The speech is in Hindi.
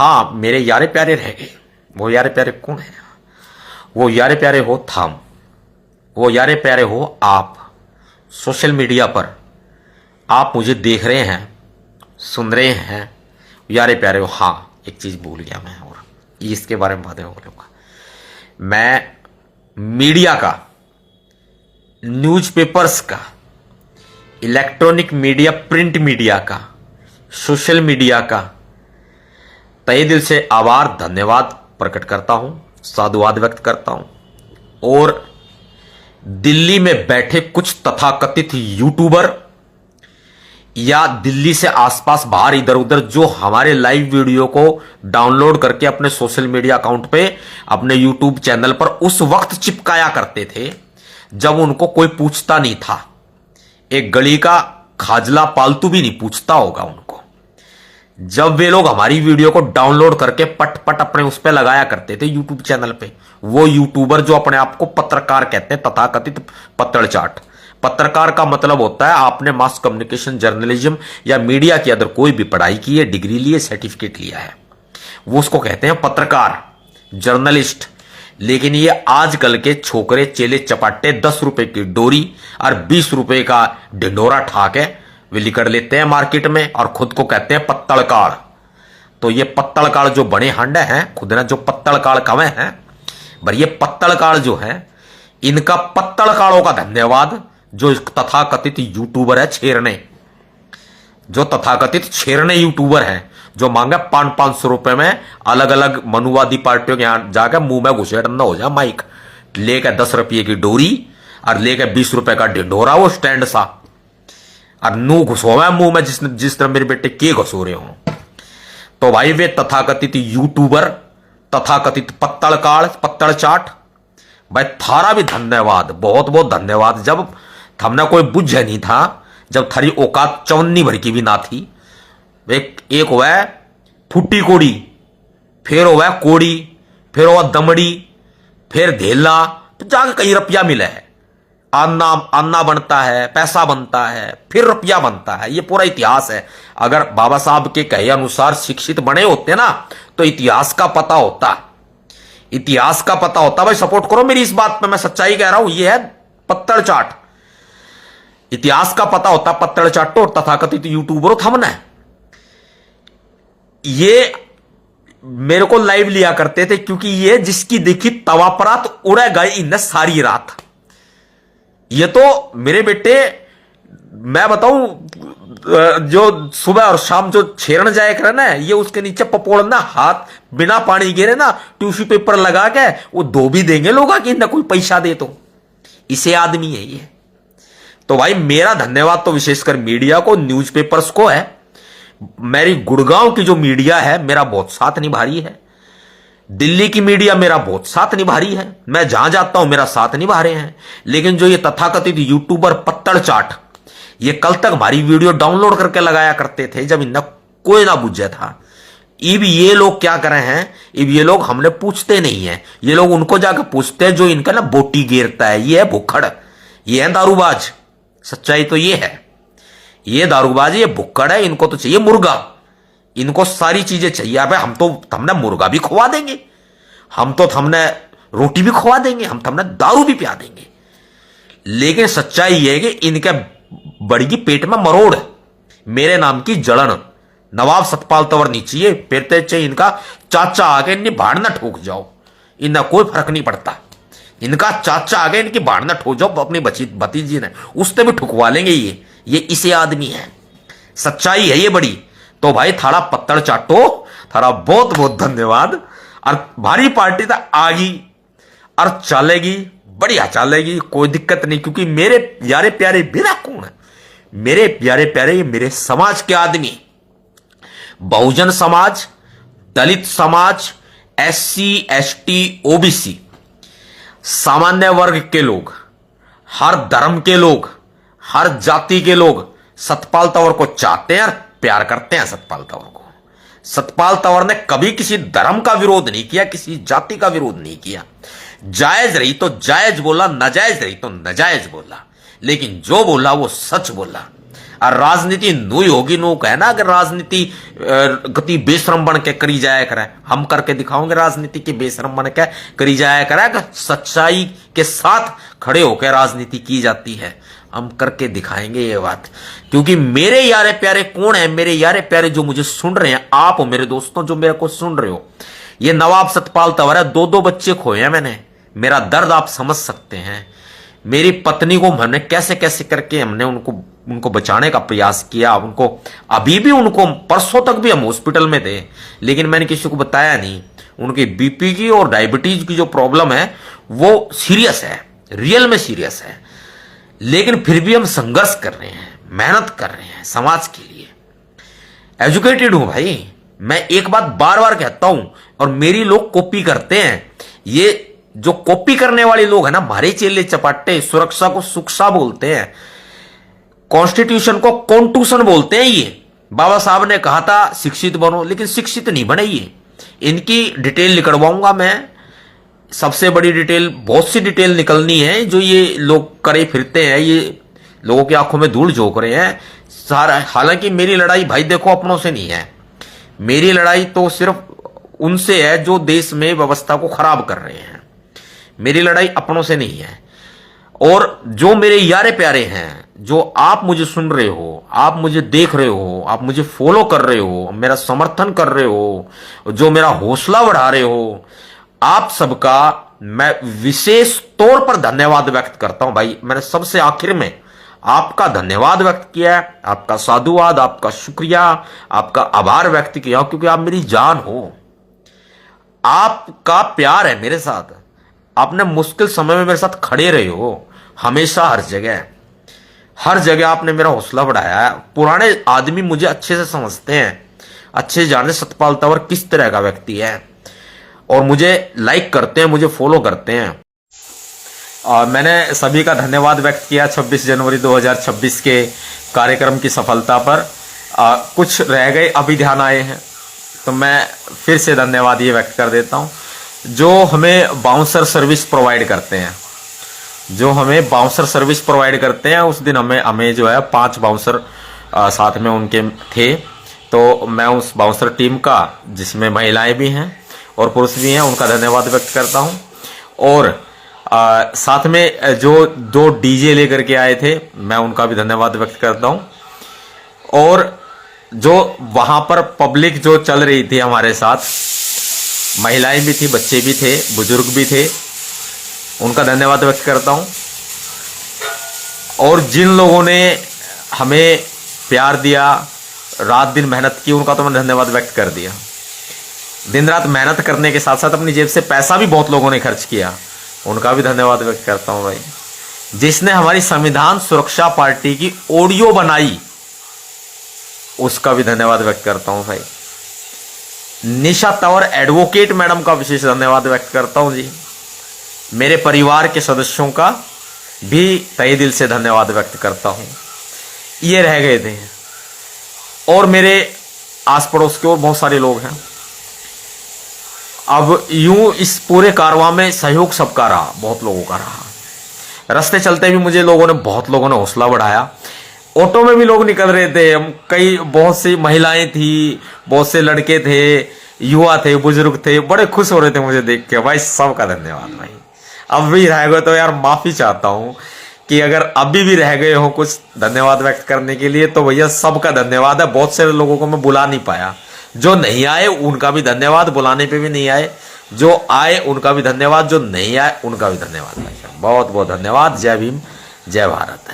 हाँ मेरे यारे प्यारे रह गए। वो यारे प्यारे कौन है? वो यारे प्यारे हो थाम, वो यारे प्यारे हो आप। सोशल मीडिया पर आप मुझे देख रहे हैं, सुन रहे हैं, यारे प्यारे हो। हाँ एक चीज भूल गया मैं, और इसके बारे में बातें बोलूंगा मैं। मीडिया का, न्यूज़पेपर्स का, इलेक्ट्रॉनिक मीडिया, प्रिंट मीडिया का, सोशल मीडिया का तहे दिल से आभार धन्यवाद प्रकट करता हूं, साधुवाद व्यक्त करता हूं। और दिल्ली में बैठे कुछ तथाकथित यूट्यूबर या दिल्ली से आसपास बाहर इधर उधर जो हमारे लाइव वीडियो को डाउनलोड करके अपने सोशल मीडिया अकाउंट पे, अपने यूट्यूब चैनल पर उस वक्त चिपकाया करते थे जब उनको कोई पूछता नहीं था। एक गली का खाजला पालतू भी नहीं पूछता होगा उनको। जब वे लोग हमारी वीडियो को डाउनलोड करके पट पट अपने उस पे लगाया करते थे यूट्यूब चैनल पे, वो यूट्यूबर जो अपने आप को पत्रकार कहते हैं, तथाकथित पत्रचाट। पत्रकार का मतलब होता है आपने मास कम्युनिकेशन, जर्नलिज्म या मीडिया की अदर कोई भी पढ़ाई की है, डिग्री ली है, सर्टिफिकेट लिया है, वो उसको कहते हैं पत्रकार, जर्नलिस्ट। लेकिन ये आजकल के छोकरे चेले चपाटे 10 रुपए की डोरी और 20 रुपए का ढिंडोरा ठाके वे लिकड़ लेते हैं मार्केट में और खुद को कहते हैं पत्तड़काड़। तो ये पत्तड़काड़ जो बने हंडे हैं, खुद ने जो पत्तड़काड़ कवे हैं, पर ये पत्तड़काड़ जो है, इनका पत्तड़काड़ों का धन्यवाद जो तथाकथित यूट्यूबर है छेरने, जो तथाकथित छेरने यूट्यूबर हैं, जो मांगे 500-500 रुपए में अलग अलग मनुवादी पार्टियों के यहां जाकर मुंह में घुसेड़ना हो जाए माइक लेकर 10 रुपये की डोरी और लेकर 20 रुपए का ढिंडोरा, वो स्टैंड सा, और नू घुसोवे मुंह में जिस तरह मेरे बेटे के घुसो रहे हो। तो भाई वे तथाकथित यूट्यूबर, तथाकथित पत्तड़काड़, पत्तड़चाट, भाई थारा भी धन्यवाद, बहुत बहुत धन्यवाद। जब हमने कोई बुझ नहीं था, जब थारी औकात चवन्नी भर की भी ना थी, एक वह फूटी कोड़ी, फिर वह कोड़ी, फिर वह दमड़ी, फिर धेला, तो जाके कहीं रुपया मिला है। अन्ना अन्ना बनता है, पैसा बनता है, फिर रुपया बनता है, ये पूरा इतिहास है। अगर बाबा साहब के कहे अनुसार शिक्षित बने होते ना तो इतिहास का पता होता, इतिहास का पता होता। भाई सपोर्ट करो मेरी इस बात पे, मैं सच्चाई कह रहा हूं, ये है पत्तड़चाट। इतिहास का पता होता पत्तड़चाटो और तथाकथित यूट्यूबरों थमने। ये मेरे को लाइव लिया करते थे क्योंकि ये जिसकी देखी तवा परात उड़े गई इन सारी रात। ये तो मेरे बेटे, मैं बताऊं, जो सुबह और शाम जो छेड़न जाए करे ना, ये उसके नीचे पपोड़ना, हाथ बिना पानी गिरे ना टिश्यू पेपर लगा के वो धो भी देंगे लोग कि ना कोई पैसा दे तो। इसे आदमी है ये। तो भाई मेरा धन्यवाद तो विशेषकर मीडिया को, न्यूज़पेपर्स को है। मेरी गुड़गांव की जो मीडिया है मेरा बहुत साथ निभा रही है, दिल्ली की मीडिया मेरा बहुत साथ निभा रही है, मैं जहां जाता हूं मेरा साथ निभा रहे हैं। लेकिन जो ये तथाकथित यूट्यूबर पत्तड़चाट, ये कल तक हमारी वीडियो डाउनलोड करके लगाया करते थे जब इनका कोई ना बुझे था। अब ये लोग क्या कर रहे हैं, अब ये लोग हमने पूछते नहीं है, ये लोग उनको जाकर पूछते हैं जो इनका ना बोटी गिरता है। ये है भुक्खड़, ये है दारूबाज। सच्चाई तो ये है, ये दारूबाज, ये भुक्कड़ है। इनको तो चाहिए मुर्गा, इनको सारी चीजें चाहिए। अबे हम तो हमने मुर्गा भी खुवा देंगे, हम तो हमने रोटी भी खुवा देंगे, हम हमने दारू भी पिया देंगे। लेकिन सच्चाई यह है कि इनके बड़गी पेट में मरोड़, मेरे नाम की जड़न। नवाब सतपाल तंवर नहीं चाहिए, फिरते चाहिए इनका चाचा आगे इन्हें भाड़ ना ठोक जाओ, इनका कोई फर्क नहीं पड़ता। इनका चाचा आगे इनकी भाड़ ना ठोक जाओ, अपनी भतीजी ने उससे भी ठुकवा लेंगे। ये इसे आदमी है, सच्चाई है ये बड़ी। तो भाई थारा पत्तड़ चाटो, थारा बहुत बहुत धन्यवाद। और भारी पार्टी तो आगी और चलेगी, बढ़िया चलेगी, कोई दिक्कत नहीं। क्योंकि मेरे प्यारे प्यारे बिना कौन है, मेरे प्यारे प्यारे मेरे समाज के आदमी, बहुजन समाज, दलित समाज, SC ST OBC, सामान्य वर्ग के लोग, हर धर्म के लोग, हर जाति के लोग सतपाल तंवर को चाहते हैं और प्यार करते हैं सतपाल तंवर को। सतपाल तंवर ने कभी किसी धर्म का विरोध नहीं किया, किसी जाति का विरोध नहीं किया। जायज रही तो जायज बोला, नाजायज रही तो नाजायज बोला, लेकिन जो बोला वो सच बोला। और राजनीति नू ही होगी, नू कहना अगर राजनीति गति बेशरम बन के करी जाया करे, हम करके दिखाओगे राजनीति की बेशरम बन के करी जाया करे, सच्चाई के साथ खड़े होकर राजनीति की जाती है, हम करके दिखाएंगे ये बात। क्योंकि मेरे यारे प्यारे कौन है, मेरे यारे प्यारे जो मुझे सुन रहे हैं, आप हो मेरे दोस्तों जो मेरे को सुन रहे हो, ये नवाब सतपाल तंवर है, 2 बच्चे खोए हैं मैंने, मेरा दर्द आप समझ सकते हैं। मेरी पत्नी को हमने कैसे कैसे करके हमने उनको बचाने का प्रयास किया, उनको अभी भी उनको परसों तक भी हम हॉस्पिटल में थे, लेकिन मैंने किसी को बताया नहीं। उनकी बीपी की और डायबिटीज की जो प्रॉब्लम है वो सीरियस है, रियल में सीरियस है, लेकिन फिर भी हम संघर्ष कर रहे हैं, मेहनत कर रहे हैं समाज के लिए। एजुकेटेड हूं भाई, मैं एक बात बार बार कहता हूं, और मेरी लोग कॉपी करते हैं। ये जो कॉपी करने वाले लोग हैं ना, हमारे चेले चपाटे, सुरक्षा को सुरक्षा बोलते हैं, कॉन्स्टिट्यूशन को कॉन्स्टिट्यूशन बोलते हैं। ये बाबा साहब ने कहा था शिक्षित बनो, लेकिन शिक्षित नहीं बने ये। इनकी डिटेल निकलवाऊंगा मैं, सबसे बड़ी डिटेल, बहुत सी डिटेल निकलनी है जो ये लोग करे फिरते हैं, ये लोगों की आंखों में धूल झोंक रहे हैं सारा। हालांकि मेरी लड़ाई भाई देखो अपनों से नहीं है, मेरी लड़ाई तो सिर्फ उनसे है जो देश में व्यवस्था को खराब कर रहे हैं, मेरी लड़ाई अपनों से नहीं है। और जो मेरे यारे प्यारे हैं, जो आप मुझे सुन रहे हो, आप मुझे देख रहे हो, आप मुझे फॉलो कर रहे हो, मेरा समर्थन कर रहे हो, जो मेरा हौसला बढ़ा रहे हो, आप सबका मैं विशेष तौर पर धन्यवाद व्यक्त करता हूं भाई। मैंने सबसे आखिर में आपका धन्यवाद व्यक्त किया है, आपका साधुवाद, आपका शुक्रिया, आपका आभार व्यक्त किया, क्योंकि आप मेरी जान हो, आपका प्यार है मेरे साथ, आपने मुश्किल समय में मेरे साथ खड़े रहे हो हमेशा, हर जगह आपने मेरा हौसला बढ़ाया है। पुराने आदमी मुझे अच्छे से समझते हैं, अच्छे से जानते सतपाल तंवर किस तरह का व्यक्ति है, और मुझे लाइक करते हैं, मुझे फॉलो करते हैं। और मैंने सभी का धन्यवाद व्यक्त किया 26 जनवरी 2026 के कार्यक्रम की सफलता पर। कुछ रह गए अभी ध्यान आए हैं, तो मैं फिर से धन्यवाद ये व्यक्त कर देता हूँ जो हमें बाउंसर सर्विस प्रोवाइड करते हैं, जो हमें बाउंसर सर्विस प्रोवाइड करते हैं। उस दिन हमें जो है 5 बाउंसर साथ में उनके थे, तो मैं उस बाउंसर टीम का, जिसमें महिलाएं भी हैं और पुरुष भी हैं, उनका धन्यवाद व्यक्त करता हूं। और साथ में जो 2 डीजे लेकर के आए थे, मैं उनका भी धन्यवाद व्यक्त करता हूं। और जो वहां पर पब्लिक जो चल रही थी हमारे साथ, महिलाएं भी थी, बच्चे भी थे, बुजुर्ग भी थे, उनका धन्यवाद व्यक्त करता हूं। और जिन लोगों ने हमें प्यार दिया, रात दिन मेहनत की, उनका तो मैंने धन्यवाद व्यक्त कर दिया। दिन रात मेहनत करने के साथ साथ अपनी जेब से पैसा भी बहुत लोगों ने खर्च किया, उनका भी धन्यवाद व्यक्त करता हूं भाई। जिसने हमारी संविधान सुरक्षा पार्टी की ऑडियो बनाई, उसका भी धन्यवाद व्यक्त करता हूं भाई। निशा तंवर एडवोकेट मैडम का विशेष धन्यवाद व्यक्त करता हूं जी। मेरे परिवार के सदस्यों का भी तहे दिल से धन्यवाद व्यक्त करता हूं। ये रह गए थे, और मेरे आस पड़ोस के और बहुत सारे लोग हैं। अब यूं इस पूरे कारवां में सहयोग सबका रहा, बहुत लोगों का रहा। रास्ते चलते भी मुझे बहुत लोगों ने हौसला बढ़ाया। ऑटो में भी लोग निकल रहे थे, हम बहुत सी महिलाएं थी, बहुत से लड़के थे, युवा थे, बुजुर्ग थे, बड़े खुश हो रहे थे मुझे देख के। भाई सबका धन्यवाद भाई। अब भी रह गए तो यार माफी चाहता हूं कि अगर अभी भी रह गए हो कुछ धन्यवाद व्यक्त करने के लिए, तो भैया सबका धन्यवाद है। बहुत सारे लोगों को मैं बुला नहीं पाया, जो नहीं आए उनका भी धन्यवाद, बुलाने पे भी नहीं आए, जो आए उनका भी धन्यवाद, जो नहीं आए उनका भी धन्यवाद। बहुत बहुत धन्यवाद। जय भीम, जय भारत।